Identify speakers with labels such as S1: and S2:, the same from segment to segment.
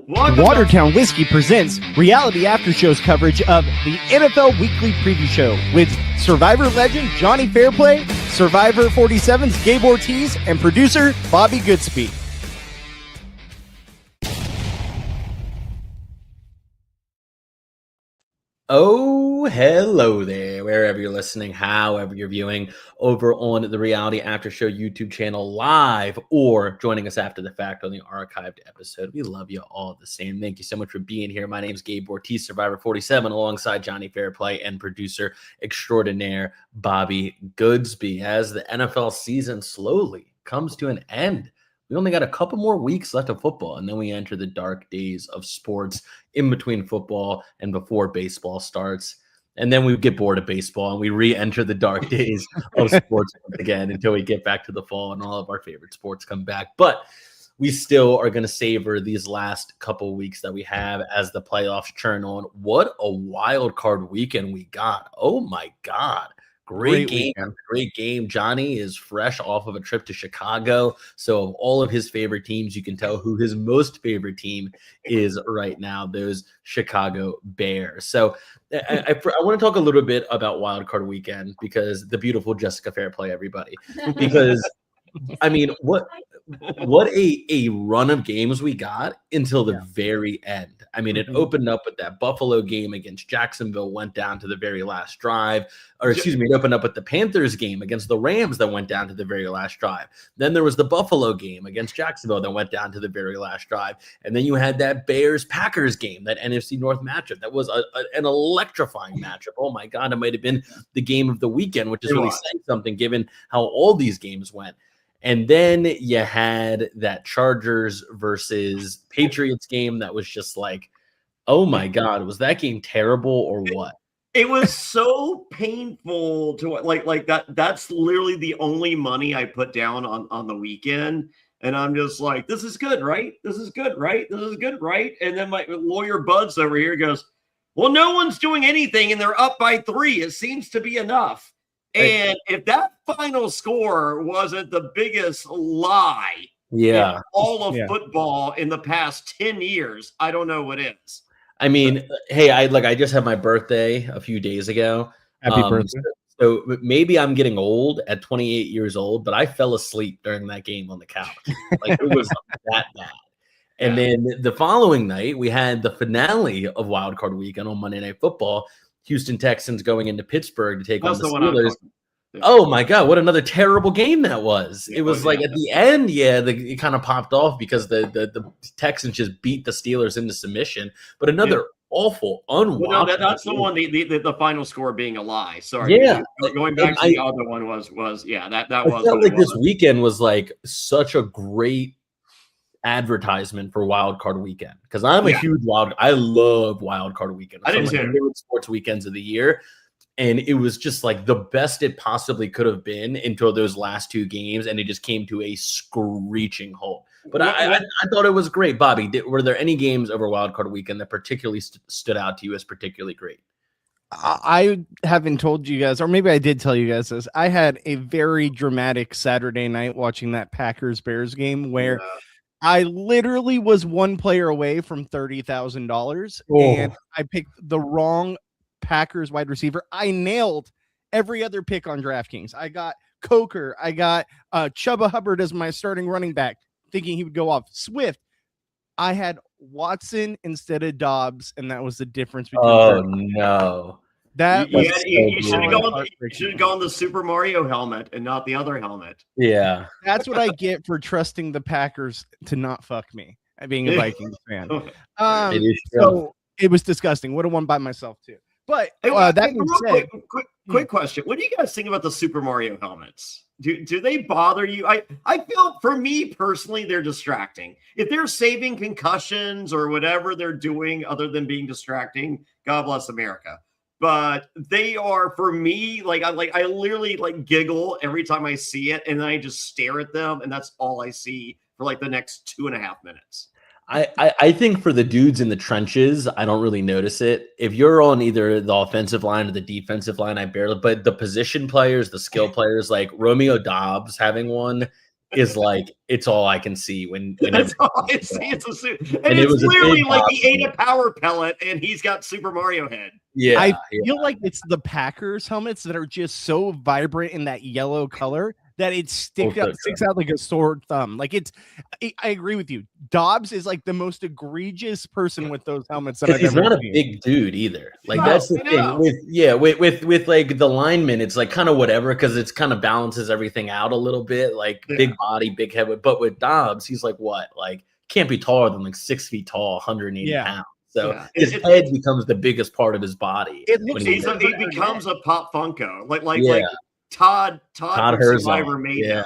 S1: Watertown Whiskey presents reality after shows coverage of the NFL Weekly Preview Show with Survivor Legend Jonny Fairplay, Survivor 47's Gabe Ortis, and producer Bobby Goodsby.
S2: Oh, hello there, wherever you're listening, however you're viewing, over on the Reality After Show YouTube channel live or joining us after the fact on the archived episode. We love you all the same. Thank you so much for being here. My name is Gabe Ortis, Survivor 47, alongside Jonny Fairplay and producer extraordinaire Bobby Goodsby. As the NFL season slowly comes to an end, we only got a couple more weeks left of football, and then we enter the dark days of sports in between football and before baseball starts. And then we get bored of baseball, and we re-enter the dark days of sports again until we get back to the fall and all of our favorite sports come back. But we still are going to savor these last couple weeks that we have as the playoffs churn on. What a wild card weekend we got. Oh, my God. Great game. Jonny is fresh off of a trip to Chicago. So of all of his favorite teams, you can tell who his most favorite team is right now, those Chicago Bears. So I want to talk a little bit about Wild Card Weekend because the beautiful Jessica Fairplay, everybody. Because, I mean, what a run of games we got until the very end. I mean, it opened up with that Buffalo game against Jacksonville, went down to the very last drive. It opened up with the Panthers game against the Rams that went down to the very last drive. Then there was the Buffalo game against Jacksonville that went down to the very last drive. And then you had that Bears-Packers game, that NFC North matchup. That was an electrifying matchup. Oh, my God, it might have been the game of the weekend, which is really saying something given how all these games went. And then you had that Chargers versus Patriots game that was just like, oh my God, was that game terrible or what?
S3: It was so painful to like that. That's literally the only money I put down on the weekend. And I'm just like, this is good, right? This is good, right? This is good, right? And then my lawyer Buds over here goes, well, no one's doing anything and they're up by 3. It seems to be enough. And if that final score wasn't the biggest lie in all of football in the past 10 years, I don't know what is.
S2: I mean, hey, I just had my birthday a few days ago.
S1: Happy birthday.
S2: So maybe I'm getting old at 28 years old, but I fell asleep during that game on the couch. Like it was that bad. And then the following night, we had the finale of Wild Card Weekend on Monday Night Football. Houston Texans going into Pittsburgh to take on the Steelers. Oh my God, what another terrible game that was. It was like at the end, it kind of popped off because the Texans just beat the Steelers into submission. But another awful, unwatchable.
S3: That's the one, the final score being a lie. Sorry. Yeah. Going back to the other one was that was.
S2: I felt like this weekend was like such a great advertisement for Wild Card Weekend because I'm a huge I love Wild Card Weekend. It's one of my favorite sports weekends of the year, and it was just like the best it possibly could have been until those last 2 games, and it just came to a screeching halt. But I thought it was great. Bobby, were there any games over Wild Card Weekend that particularly stood out to you as particularly great?
S1: I haven't told you guys, or maybe I did tell you guys this. I had a very dramatic Saturday night watching that Packers-Bears game where I literally was one player away from $30,000, and I picked the wrong Packers wide receiver. I nailed every other pick on DraftKings. I got Coker. I got Chuba Hubbard as my starting running back, thinking he would go off. Swift. I had Watson instead of Dobbs, and that was the difference between.
S2: Oh no!
S3: You should have gone the Super Mario helmet and not the other helmet.
S2: Yeah,
S1: that's what I get for trusting the Packers to not fuck me. Being a Vikings fan, so it was disgusting. Would have won by myself too. But that being said,
S3: quick question: what do you guys think about the Super Mario helmets? Do they bother you? I feel, for me personally, they're distracting. If they're saving concussions or whatever they're doing other than being distracting, God bless America. But they are, for me, I literally giggle every time I see it, and then I just stare at them, and that's all I see for the next 2.5 minutes.
S2: I think for the dudes in the trenches, I don't really notice it. If you're on either the offensive line or the defensive line, I barely. But the position players, the skill players, like Romeo Dobbs having one, is like it's all I can see when
S3: That's all I see. It's a suit,
S2: And
S3: it's
S2: it was a
S3: literally
S2: big
S3: like
S2: pop
S3: he ate a power pellet and he's got Super Mario head.
S2: Yeah,
S1: I feel like it's the Packers helmets that are just so vibrant in that yellow color that it sticks out like a sore thumb. Like I agree with you. Dobbs is like the most egregious person with those helmets that I've
S2: he's
S1: ever
S2: not
S1: seen.
S2: a big dude either. Like
S3: No,
S2: that's the
S3: I
S2: thing
S3: know.
S2: with like the linemen, it's like kind of whatever because it's kind of balances everything out a little bit. Like big body, big head. But with Dobbs, he's like what? Like can't be taller than like 6 feet tall, 180 pounds. So his head becomes the biggest part of his body.
S1: It looks
S3: He becomes a Pop Funko, like Todd from Survivor made him.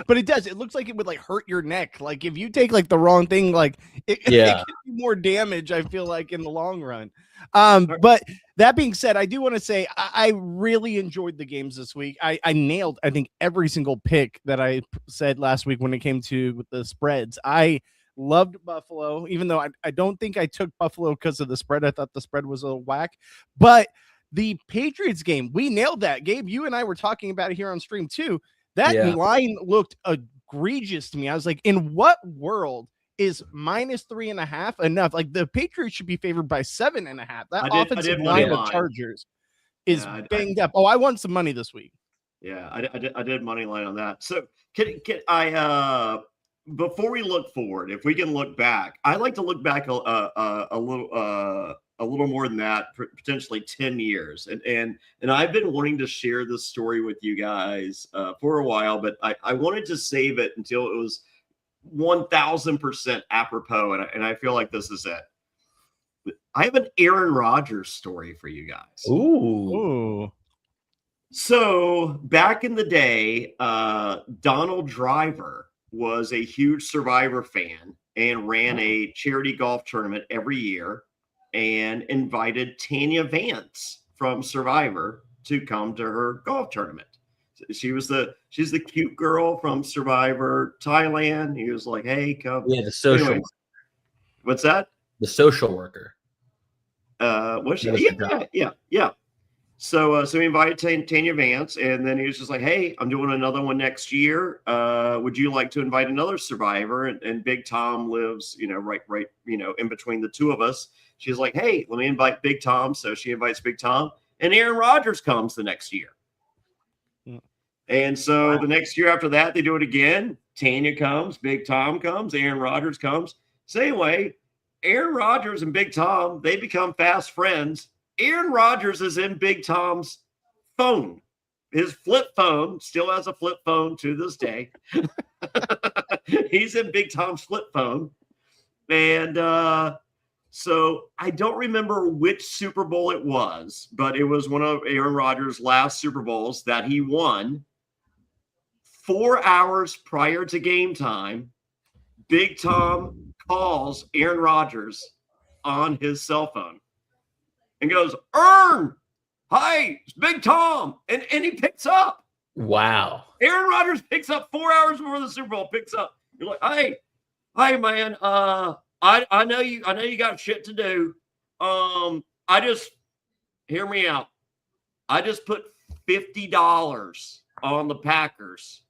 S1: But it does. It looks like it would like hurt your neck. Like if you take like the wrong thing, like it can do more damage. I feel like in the long run. But that being said, I do want to say I really enjoyed the games this week. I nailed I think every single pick that I said last week when it came to the spreads. I loved Buffalo, even though I don't think I took Buffalo because of the spread. I thought the spread was a whack, but the Patriots game, we nailed that. Gabe, you and I were talking about it here on stream too. That line looked egregious to me. I was like, in what world is -3.5 enough? Like the Patriots should be favored by 7.5. That offensive line of Chargers is banged up. Oh, I won some money this week.
S3: Yeah, I did money line on that. So can I before we look forward, if we can look back, I like to look back a little more than that, potentially 10 years. And I've been wanting to share this story with you guys for a while, but I wanted to save it until it was 1000% apropos. And I feel like this is it. I have an Aaron Rodgers story for you guys.
S2: Ooh.
S3: So back in the day, Donald Driver was a huge Survivor fan and ran a charity golf tournament every year and invited Tanya Vance from Survivor to come to her golf tournament. She's the cute girl from Survivor Thailand. He was like, "Hey, come."
S2: Yeah, the social.
S3: Anyways, what's that?
S2: The social worker.
S3: What's she? Yeah. So he invited Tanya Vance, and then he was just like, "Hey, I'm doing another one next year. Would you like to invite another Survivor?" And Big Tom lives, right, in between the two of us. She's like, "Hey, let me invite Big Tom." So she invites Big Tom, and Aaron Rodgers comes the next year. And so the next year after that, they do it again. Tanya comes, Big Tom comes, Aaron Rodgers comes. So anyway, Aaron Rodgers and Big Tom, they become fast friends. Aaron Rodgers is in Big Tom's phone. His flip phone still has a flip phone to this day. He's in Big Tom's flip phone. And so I don't remember which Super Bowl it was, but it was one of Aaron Rodgers' last Super Bowls that he won. 4 hours prior to game time, Big Tom calls Aaron Rodgers on his cell phone and goes, "Ern, hi, it's Big Tom." And he picks up.
S2: Wow.
S3: Aaron Rodgers picks up 4 hours before the Super Bowl, picks up. You're like, "Hey, man, I know you got shit to do. Hear me out. I just put $50 on the Packers.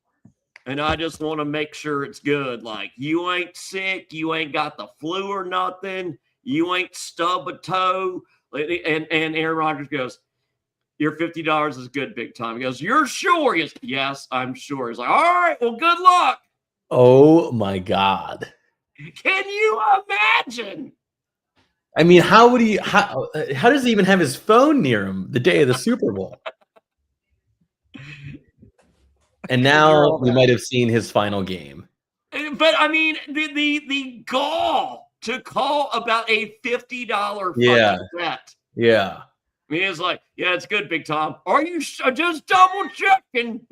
S3: And I just want to make sure it's good. Like, you ain't sick. You ain't got the flu or nothing. You ain't stubbed a toe." And Aaron Rodgers goes, "Your $50 is good, Big Tom." He goes, "You're sure?" He goes, "Yes, I'm sure." He's like, "All right, well, good luck."
S2: Oh, my God.
S3: Can you imagine?
S2: I mean, how does he even have his phone near him the day of the Super Bowl? And now we might have seen his final game.
S3: But I mean, the gall to call about a $50 bet.
S2: Yeah.
S3: I mean, it's like, "Yeah, it's good, Big Tom. Are you just double checking?"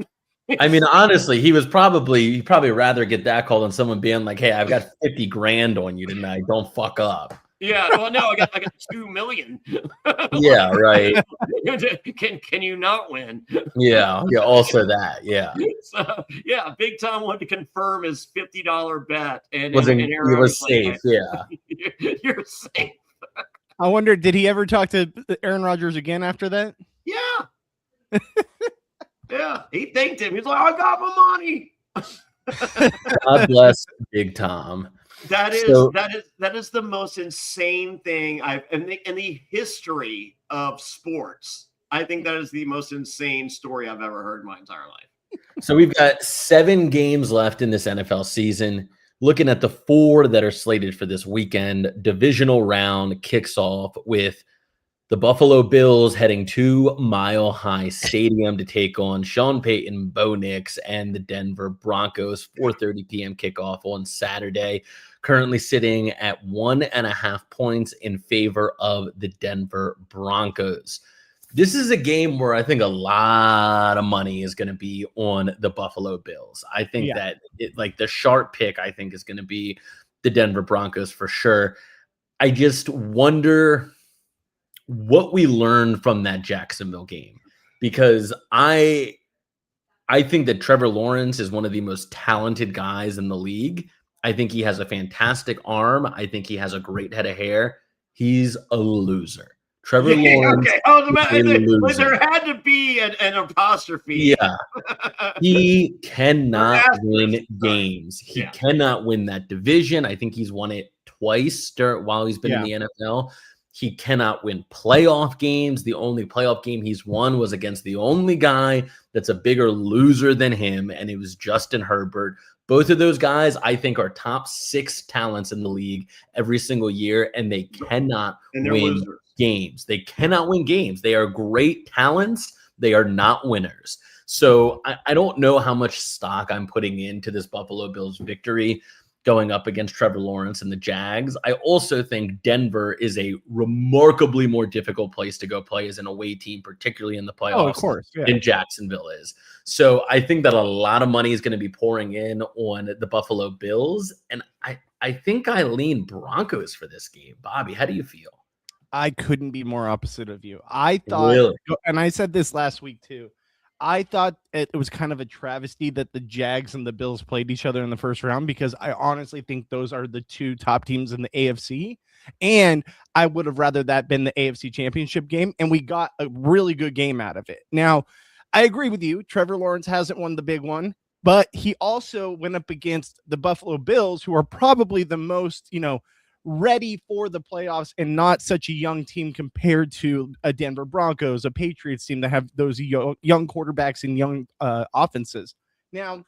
S2: I mean, honestly, he'd probably rather get that call than someone being like, "Hey, I've got 50 grand on you tonight. Don't fuck up."
S3: Yeah, well, no, I got 2 million.
S2: Yeah, right.
S3: Can you not win?
S2: Yeah, also that, yeah.
S3: So, yeah, Big Tom wanted to confirm his $50 bet, and
S2: He was safe, yeah.
S3: You're safe.
S1: I wonder, did he ever talk to Aaron Rodgers again after that?
S3: Yeah. Yeah, he thanked him. He's like, I got my money.
S2: God bless Big Tom.
S3: That is the most insane thing in the history of sports. I think that is the most insane story I've ever heard in my entire life.
S2: So we've got 7 games left in this NFL season. Looking at the 4 that are slated for this weekend, divisional round kicks off with the Buffalo Bills heading to Mile High Stadium to take on Sean Payton, Bo Nix, and the Denver Broncos. 4:30 p.m. kickoff on Saturday. Currently sitting at 1.5 points in favor of the Denver Broncos. This is a game where I think a lot of money is going to be on the Buffalo Bills. I think that the sharp pick, I think, is going to be the Denver Broncos for sure. I just wonder what we learned from that Jacksonville game, because I think that Trevor Lawrence is one of the most talented guys in the league. I think he has a fantastic arm. I think he has a great head of hair. He's a loser. Trevor Lawrence.
S3: Okay. Oh, there had to be an apostrophe.
S2: Yeah. He cannot win games. He cannot win that division. I think he's won it twice while he's been in the NFL. He cannot win playoff games. The only playoff game he's won was against the only guy that's a bigger loser than him, and it was Justin Herbert. Both of those guys, I think, are top 6 talents in the league every single year, and they cannot win games. They cannot win games. They are great talents. They are not winners. So I don't know how much stock I'm putting into this Buffalo Bills victory going up against Trevor Lawrence and the Jags. I also think Denver is a remarkably more difficult place to go play as an away team, particularly in the playoffs, than Jacksonville is. So I think that a lot of money is going to be pouring in on the Buffalo Bills. And I think I lean Broncos for this game. Bobby, how do you feel?
S1: I couldn't be more opposite of you. I thought, and I said this last week too, I thought it was kind of a travesty that the Jags and the Bills played each other in the first round, because I honestly think those are the 2 top teams in the AFC. And I would have rather that been the AFC Championship game. And we got a really good game out of it. Now, I agree with you. Trevor Lawrence hasn't won the big one, but he also went up against the Buffalo Bills, who are probably the most, ready for the playoffs and not such a young team compared to a Denver Broncos, a Patriots team that have those young quarterbacks and young offenses. Now,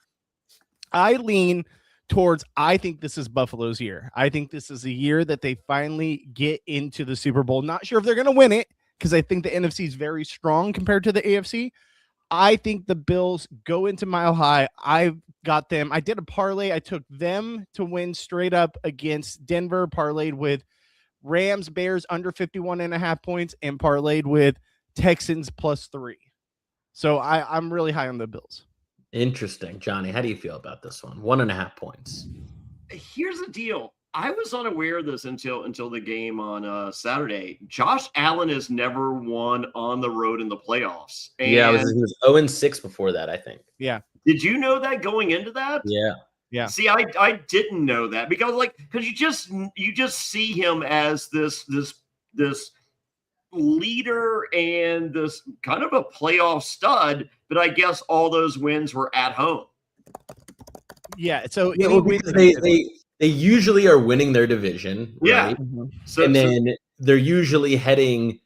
S1: I lean towards, I think this is Buffalo's year. I think this is a year that they finally get into the Super Bowl. Not sure if they're going to win it, because I think the NFC is very strong compared to the AFC. I think the Bills go into Mile High. I've got them. I did a parlay. I took them to win straight up against Denver, parlayed with Rams, Bears under 51.5 points, and parlayed with Texans +3. So I'm really high on the Bills.
S2: Interesting. Johnny, how do you feel about this one? 1.5 points.
S3: Here's the deal. I was unaware of this until the game on Saturday. Josh Allen has never won on the road in the playoffs. And
S2: he was 0-6 before that, I think.
S1: Yeah.
S3: Did you know that going into that?
S2: Yeah.
S3: See, I didn't know that, because you just see him as this leader and this kind of a playoff stud, but I guess all those wins were at home.
S1: Yeah. So
S2: they usually are winning their division, right?
S3: Mm-hmm.
S2: And then they're usually heading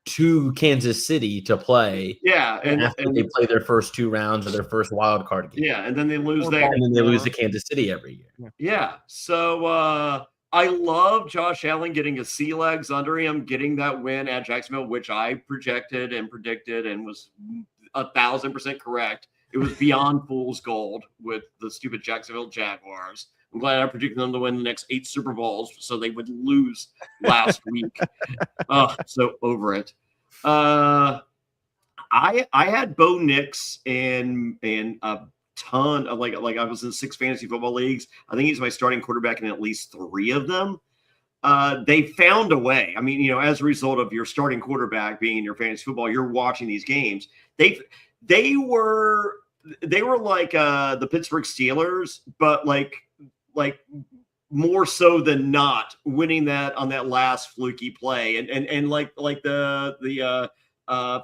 S2: to Kansas City to play.
S3: Yeah, and
S2: they play their first 2 rounds of their first wild card game.
S3: Yeah, and then they lose there.
S2: And then they lose to Kansas City every year.
S3: Yeah. So I love Josh Allen getting his sea legs under him, getting that win at Jacksonville, which I projected and predicted and was 1,000% correct. It was beyond fool's gold with the stupid Jacksonville Jaguars. I'm glad I predicted them to win the next 8 Super Bowls so they would lose last week. Oh, so over it. I had Bo Nix in a ton of like I was in 6 fantasy football leagues. I think he's my starting quarterback in at least 3 of them. They found a way. I mean, as a result of your starting quarterback being in your fantasy football, you're watching these games. They were like the Pittsburgh Steelers, but like more so than not winning that on that last fluky play, and like the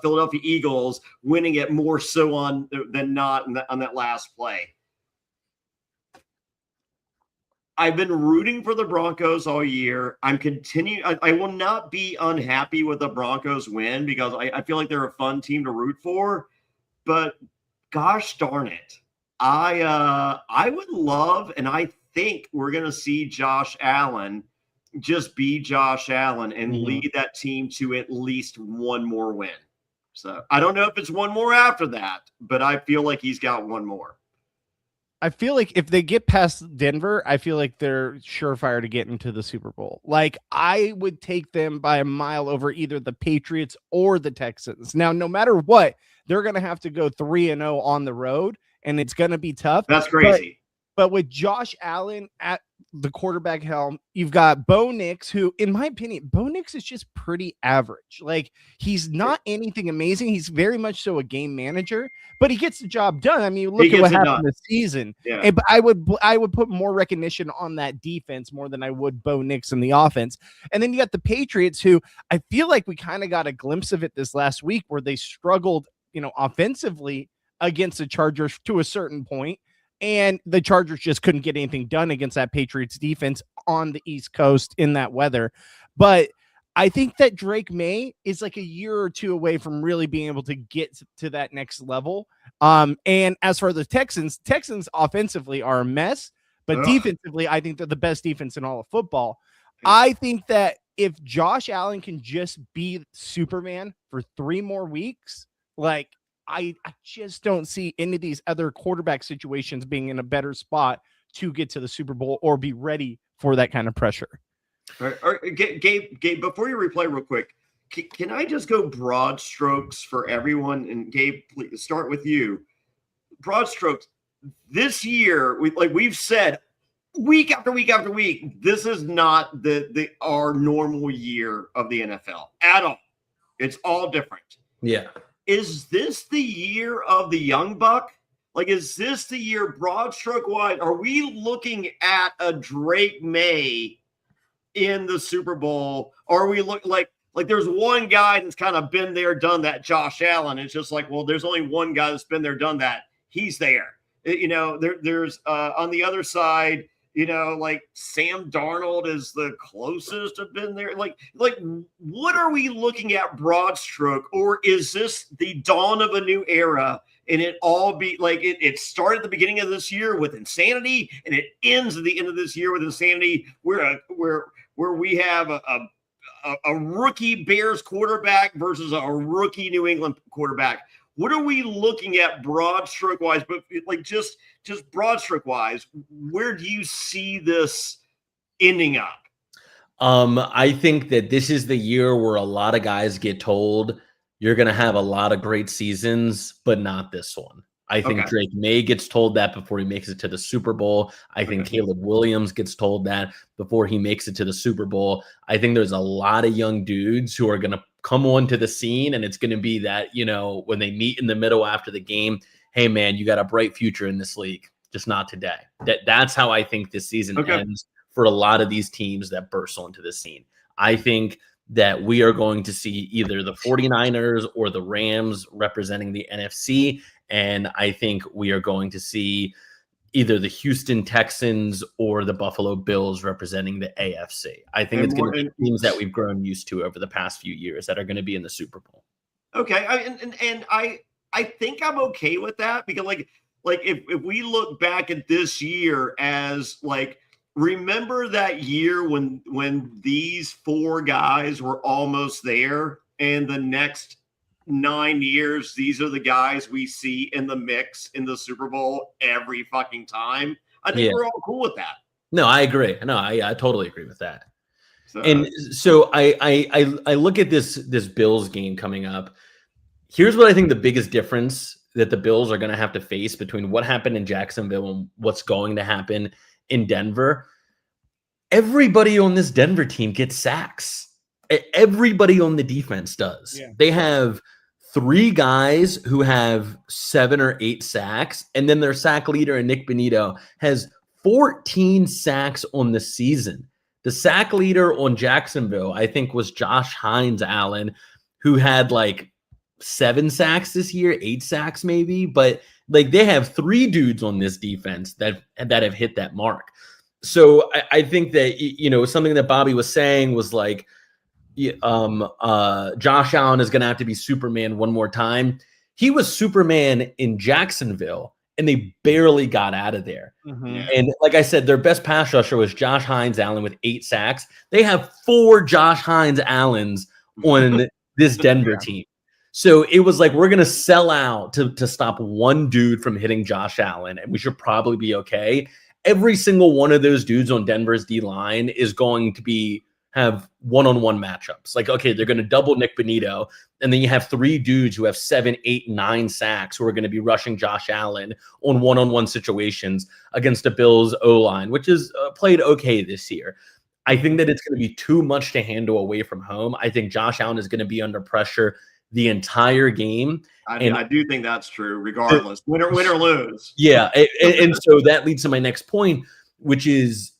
S3: Philadelphia Eagles winning it more so than not on that last play. I've been rooting for the Broncos all year. I'm continuing. I will not be unhappy with the Broncos win because I feel like they're a fun team to root for. But gosh darn it, I would love, and I think we're going to see Josh Allen just be Josh Allen and lead that team to at least one more win. So I don't know if it's one more after that, but I feel like he's got one more.
S1: I feel like if they get past Denver, I feel like they're surefire to get into the Super Bowl. Like, I would take them by a mile over either the Patriots or the Texans. Now, no matter what, they're going to have to go 3-0 on the road, and it's going to be tough.
S3: That's crazy.
S1: But with Josh Allen at the quarterback helm, you've got Bo Nix, who, in my opinion, Bo Nix is just pretty average. Like, he's not anything amazing. He's very much so a game manager, but he gets the job done. I mean, you look at what happened this season. Yeah. But I would put more recognition on that defense more than I would Bo Nix in the offense. And then you got the Patriots, who I feel like we kind of got a glimpse of it this last week where they struggled, offensively against the Chargers to a certain point. And the Chargers just couldn't get anything done against that Patriots defense on the East Coast in that weather. But I think that Drake May is like a year or two away from really being able to get to that next level. And as for the Texans offensively are a mess, but defensively, I think they're the best defense in all of football. I think that if Josh Allen can just be Superman for 3 more weeks, like, I just don't see any of these other quarterback situations being in a better spot to get to the Super Bowl or be ready for that kind of pressure.
S3: All right, Gabe, before you replay real quick, can I just go broad strokes for everyone? And Gabe, please start with you. Broad strokes. This year, we've said week after week after week, this is not our normal year of the NFL at all. It's all different.
S2: Yeah.
S3: Is this the year of the young buck? Like, is this the year, broad stroke wide? Are we looking at a Drake May in the Super Bowl? Or are we look like there's one guy that's kind of been there, done that, Josh Allen? It's just like, well, there's only one guy that's been there, done that. He's there. There's on the other side, like Sam Darnold is the closest to been there. Like what are we looking at, broad stroke? Or is this the dawn of a new era? And it all be like it started at the beginning of this year with insanity, and it ends at the end of this year with insanity. Where we have a rookie Bears quarterback versus a rookie New England quarterback. What are we looking at, broad stroke wise? But like just broad stroke wise, where do you see this ending up?
S2: I think that this is the year where a lot of guys get told you're going to have a lot of great seasons, but not this one. I think Drake May gets told that before he makes it to the Super Bowl. I think Caleb Williams gets told that before he makes it to the Super Bowl. I think there's a lot of young dudes who are going to come onto the scene, and it's going to be that, when they meet in the middle after the game, hey man, you got a bright future in this league, just not today. That's how I think this season ends for a lot of these teams that burst onto the scene. I think that we are going to see either the 49ers or the Rams representing the NFC. And I think we are going to see either the Houston Texans or the Buffalo Bills representing the AFC. I think it's going to be teams that we've grown used to over the past few years that are going to be in the Super Bowl.
S3: Okay. I think I'm okay with that, because like if we look back at this year as like, remember that year when these 4 guys were almost there, and the next 9 years, these are the guys we see in the mix in the Super Bowl every fucking time. I think we're all cool with that.
S2: No, I agree. No, I totally agree with that. So I look at this Bills game coming up. Here's what I think the biggest difference that the Bills are going to have to face between what happened in Jacksonville and what's going to happen in Denver. Everybody on this Denver team gets sacks. Everybody on the defense does. Yeah. They have 3 guys who have 7 or 8 sacks, and then their sack leader, Nick Bonito, has 14 sacks on the season. The sack leader on Jacksonville, I think, was Josh Hines Allen, who had like 7 sacks this year, 8 sacks maybe, but like they have 3 dudes on this defense that have hit that mark. So I think that, you know, something that Bobby was saying was like, Josh Allen is going to have to be Superman one more time. He was Superman in Jacksonville, and they barely got out of there.
S1: Mm-hmm.
S2: And like I said, their best pass rusher was Josh Hines Allen with 8 sacks. They have 4 Josh Hines Allens on this Denver team. So it was like, we're going to sell out to stop one dude from hitting Josh Allen, and we should probably be okay. Every single one of those dudes on Denver's D-line is going to have one-on-one matchups. Like, okay, they're going to double Nick Bonito, and then you have 3 dudes who have 7, 8, 9 sacks who are going to be rushing Josh Allen on one-on-one situations against the Bills O-line, which is played okay this year. I think that it's going to be too much to handle away from home. I think Josh Allen is going to be under pressure the entire game.
S3: I do think that's true, regardless, win or lose.
S2: Yeah, and so that leads to my next point, which is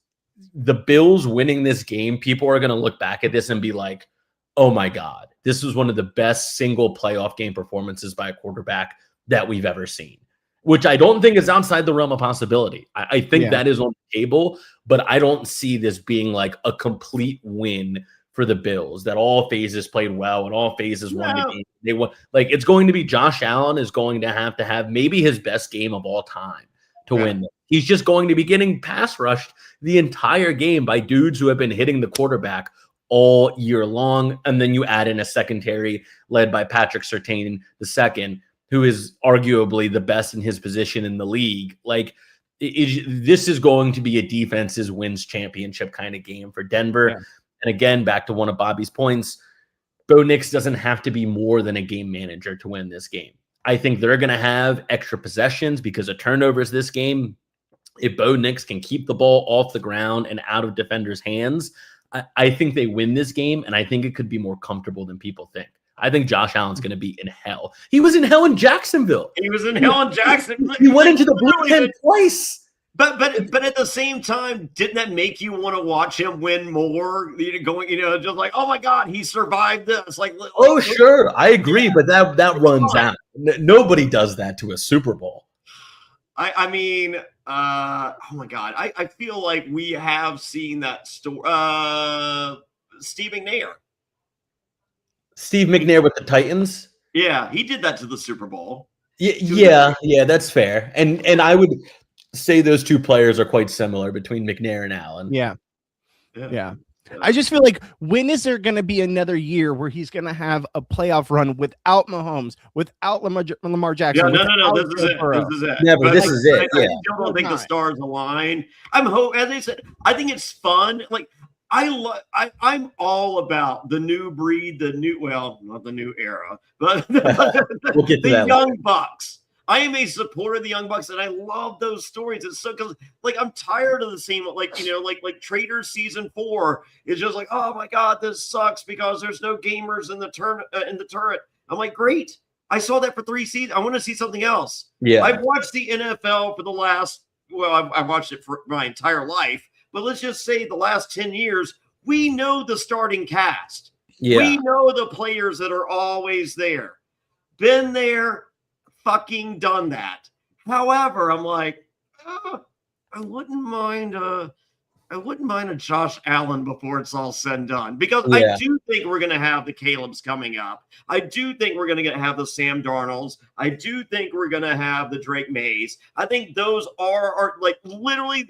S2: the Bills winning this game. People are going to look back at this and be like, oh my God, this was one of the best single playoff game performances by a quarterback that we've ever seen, which I don't think is outside the realm of possibility. I think that is on the table, but I don't see this being like a complete win for the Bills, that all phases played well and all phases won the game. They won. Like, it's going to be Josh Allen is going to have maybe his best game of all time to win. He's just going to be getting pass rushed the entire game by dudes who have been hitting the quarterback all year long. And then you add in a secondary led by Patrick Surtain II, who is arguably the best in his position in the league. Like, this is going to be a defenses wins championship kind of game for Denver. Yeah. And again, back to one of Bobby's points, Bo Nix doesn't have to be more than a game manager to win this game. I think they're going to have extra possessions because of turnovers this game. If Bo Nix can keep the ball off the ground and out of defenders' hands, I think they win this game, and I think it could be more comfortable than people think. I think Josh Allen's going to be in hell. He was in hell in Jacksonville.
S3: He
S2: went into the blue pen twice.
S3: But at the same time, didn't that make you want to watch him win more? Just like, oh my God, he survived this. Like,
S2: oh sure, I agree, but that runs out. Nobody does that to a Super Bowl.
S3: I mean, oh my God, I feel like we have seen that story. Steve McNair.
S2: Steve McNair with the Titans.
S3: Yeah, he did that to the Super Bowl.
S2: Yeah, that's fair. And I would say those two players are quite similar between McNair and Allen.
S1: Yeah. I just feel like, when is there going to be another year where he's going to have a playoff run without Mahomes, without Lamar Jackson?
S3: Yeah, no. This is it.
S2: Never. This is it.
S3: I don't think the stars align. As I said, I think it's fun. Like, I'm all about the new breed, not the new era, but
S2: we'll get to
S3: the young Bucks. I am a supporter of the Young Bucks, and I love those stories. It's so, because like, I'm tired of the same, like Traders season 4 is just like, oh my God, this sucks because there's no gamers in the turret. I'm like, great. I saw that for 3 seasons. I want to see something else.
S2: Yeah.
S3: I've watched the NFL for the last, I've watched it for my entire life, but let's just say the last 10 years, we know the starting cast. Yeah. We know the players that are always there. Been there, fucking done that. However, I'm like, I wouldn't mind a Josh Allen before it's all said and done, because I do think we're going to have the Caleb's coming up. I do think we're going to have the Sam Darnolds. I do think we're going to have the Drake Mays. I think those are like, literally,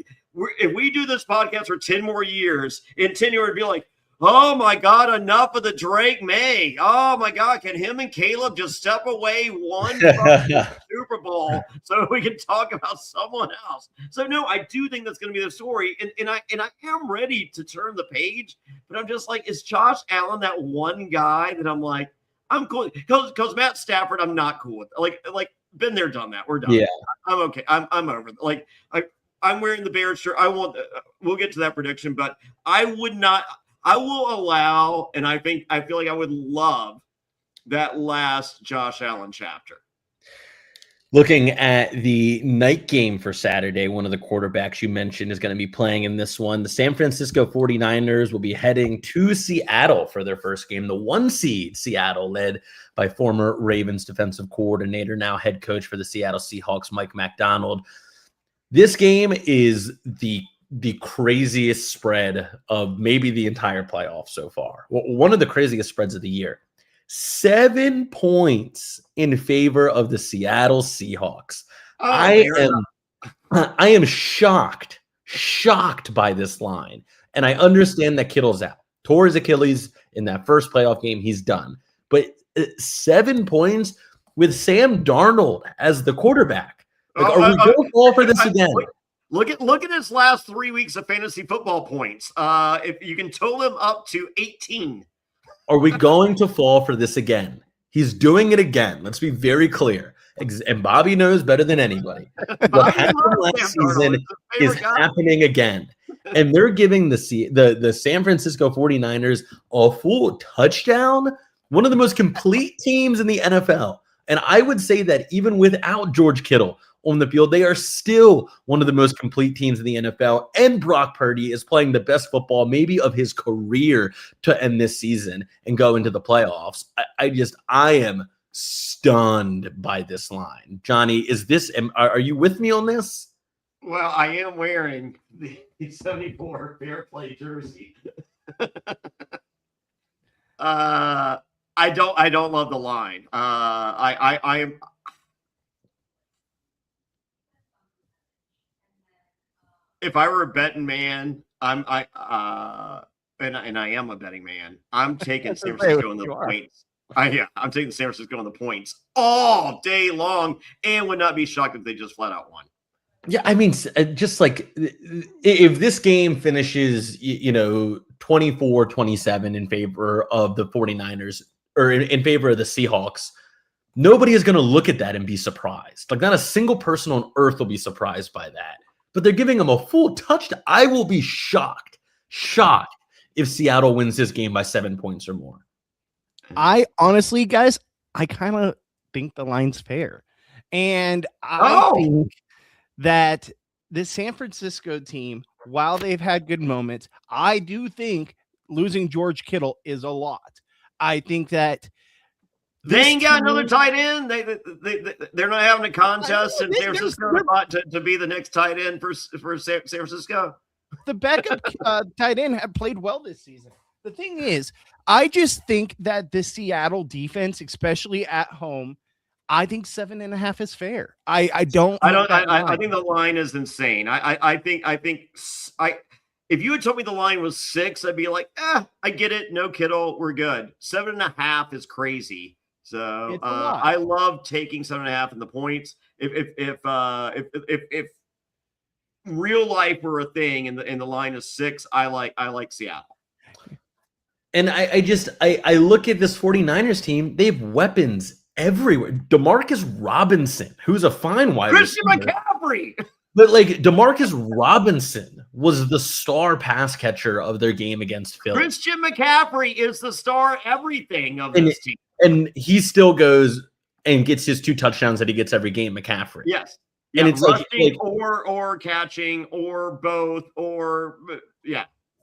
S3: if we do this podcast for 10 more years, in 10 years, it'd be like, oh my God, enough of the Drake May. Oh my God, can him and Caleb just step away one from the Super Bowl so we can talk about someone else? So no, I do think that's going to be the story. And I am ready to turn the page, but I'm just like, is Josh Allen that one guy that I'm like, I'm cool? Because Matt Stafford, I'm not cool with. Like been there, done that. We're done. Yeah. I'm okay. I'm over it. Like I'm wearing the Bears shirt. We'll get to that prediction, but I will allow, and I feel like I would love that last Josh Allen chapter.
S2: Looking at the night game for Saturday, one of the quarterbacks you mentioned is going to be playing in this one. The San Francisco 49ers will be heading to Seattle for their first game. The 1 seed Seattle, led by former Ravens defensive coordinator, now head coach for the Seattle Seahawks, Mike Macdonald. This game is the craziest spread of maybe the entire playoff so far. One of the craziest spreads of the year. 7 points in favor of the Seattle Seahawks.
S3: Oh,
S2: I am shocked by this line. And I understand that Kittle's out. Tore his Achilles in that first playoff game. He's done. But 7 points with Sam Darnold as the quarterback. Like, are we going to fall for this again?
S3: Look at his last 3 weeks of fantasy football points. If you can total him up to 18.
S2: Are we going to fall for this again? He's doing it again. Let's be very clear. And Bobby knows better than anybody. What happened last season is happening again. And they're giving the San Francisco 49ers a full touchdown. One of the most complete teams in the NFL. And I would say that even without George Kittle on the field, they are still one of the most complete teams in the NFL. And Brock Purdy is playing the best football maybe of his career to end this season and go into the playoffs. I am stunned by this line. Johnny, are you with me on this?
S3: Well, I am wearing the 74 Fairplay jersey. I don't love the line. I am. If I were a betting man, and I am a betting man, I'm taking San Francisco in the points. I'm taking San Francisco on the points all day long, and would not be shocked if they just flat out won.
S2: Yeah, I mean, just like if this game finishes, 24-27 in favor of the 49ers or in favor of the Seahawks, nobody is going to look at that and be surprised. Like, not a single person on earth will be surprised by that. But they're giving them a full touchdown. I will be shocked if Seattle wins this game by 7 points or more.
S1: I honestly, guys, I kind of think the line's fair. And I think that this San Francisco team, while they've had good moments, I do think losing George Kittle is a lot. I think that
S3: they ain't got another tight end. They're not having a contest in San Francisco to be the next tight end for San Francisco.
S1: The backup tight end have played well this season. The thing is, I just think that the Seattle defense, especially at home, I think 7.5 is fair. I think the line is insane. I think if you had told me the line was 6, I'd be like, I get it. No Kittle, we're good. 7.5 is crazy. So I love taking 7.5 in the points. If real life were a thing and the line is 6, I like Seattle.
S2: And I look at this 49ers team, they have weapons everywhere. DeMarcus Robinson, who's a fine wide
S3: receiver. Christian McCaffrey.
S2: But like DeMarcus Robinson was the star pass catcher of their game against Philly.
S3: Christian McCaffrey is the star everything of this team.
S2: And he still goes and gets his 2 touchdowns that he gets every game, McCaffrey.
S3: Yes.
S2: And it's
S3: rushing or catching or both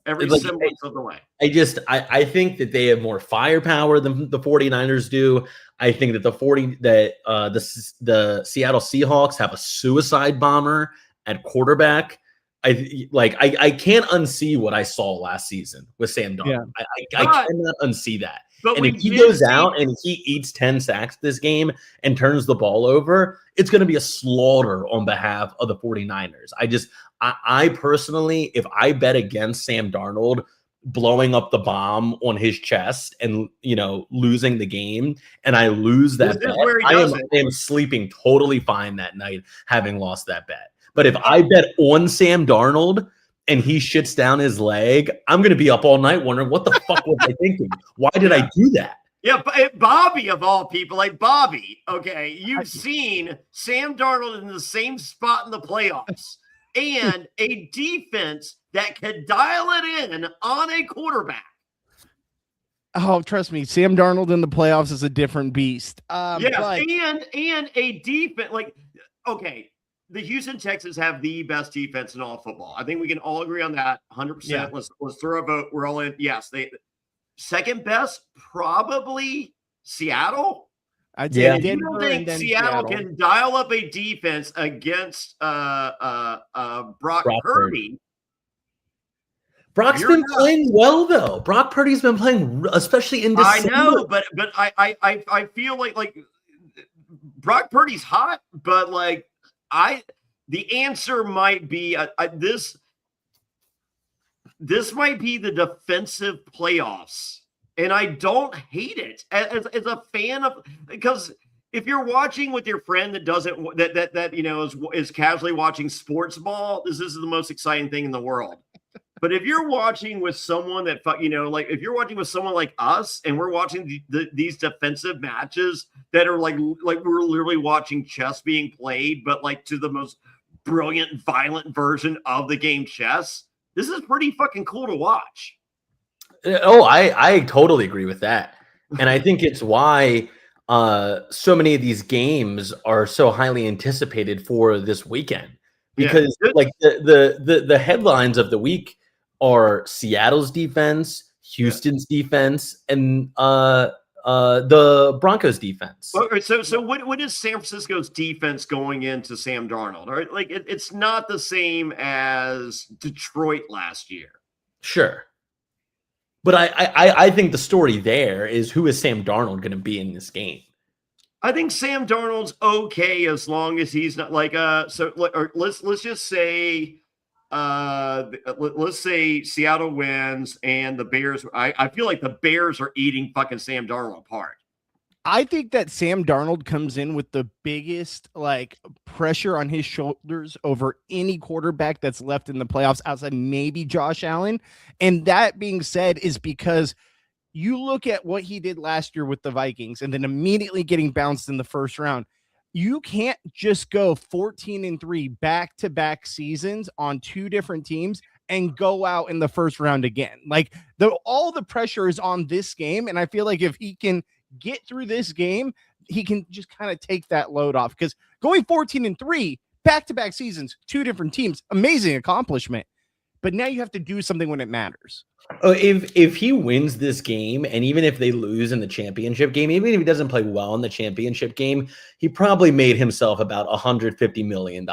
S3: every semblance of the way.
S2: I think that they have more firepower than the 49ers do. I think that the Seattle Seahawks have a suicide bomber at quarterback. I can't unsee what I saw last season with Sam Darnold. Yeah. I cannot unsee that. And if he goes out and he eats 10 sacks this game and turns the ball over, it's going to be a slaughter on behalf of the 49ers. I personally, if I bet against Sam Darnold blowing up the bomb on his chest and, losing the game, and I lose that bet, I am sleeping totally fine that night having lost that bet. But if I bet on Sam Darnold and he shits down his leg, I'm going to be up all night wondering what the fuck was I thinking? Why did I do that?
S3: Yeah, Bobby of all people, like Bobby, okay, you've seen Sam Darnold in the same spot in the playoffs and a defense that could dial it in on a quarterback.
S1: Oh, trust me, Sam Darnold in the playoffs is a different beast.
S3: Yes,
S1: but
S3: and a defense like okay, the Houston Texans have the best defense in all of football. I think we can all agree on that. 100%.
S1: Yeah.
S3: Let's throw a vote. We're all in. Yes, they second best, probably Seattle.
S1: I'd say
S3: If you
S1: Denver
S3: don't think
S1: and then
S3: Seattle can dial up a defense against Brock Purdy.
S2: Brock's been playing well though. Brock Purdy's been playing, especially in December.
S3: I know, but I feel like Brock Purdy's hot, but like the answer might be this might be the defensive playoffs, and I don't hate it as a fan of, because if you're watching with your friend that doesn't that you know is casually watching sports ball, this is the most exciting thing in the world. But if you're watching with someone that, you know, like if you're watching with someone like us and we're watching these defensive matches that are like we're literally watching chess being played, but like to the most brilliant, violent version of the game chess, this is pretty fucking cool to watch.
S2: Oh, I totally agree with that. And I think it's why so many of these games are so highly anticipated for this weekend. Because like the headlines of the week are Seattle's defense, Houston's defense, and the Broncos defense.
S3: So what is San Francisco's defense going into Sam Darnold? All right, like it's not the same as Detroit last year.
S2: Sure. But I think the story there is, who is Sam Darnold going to be in this game?
S3: I think Sam Darnold's okay as long as he's not like let's just say let's say Seattle wins and the Bears. I feel like the Bears are eating fucking Sam Darnold apart.
S1: I think that Sam Darnold comes in with the biggest like pressure on his shoulders over any quarterback that's left in the playoffs outside maybe Josh Allen. And that being said is because you look at what he did last year with the Vikings and then immediately getting bounced in the first round. You can't just go 14-3 back-to-back seasons on two different teams and go out in the first round again. Like all the pressure is on this game. And I feel like if he can get through this game, he can just kind of take that load off, because going 14-3 back-to-back seasons, two different teams, amazing accomplishment. But now you have to do something when it matters.
S2: Oh, if he wins this game, and even if they lose in the championship game, even if he doesn't play well in the championship game, he probably made himself about $150 million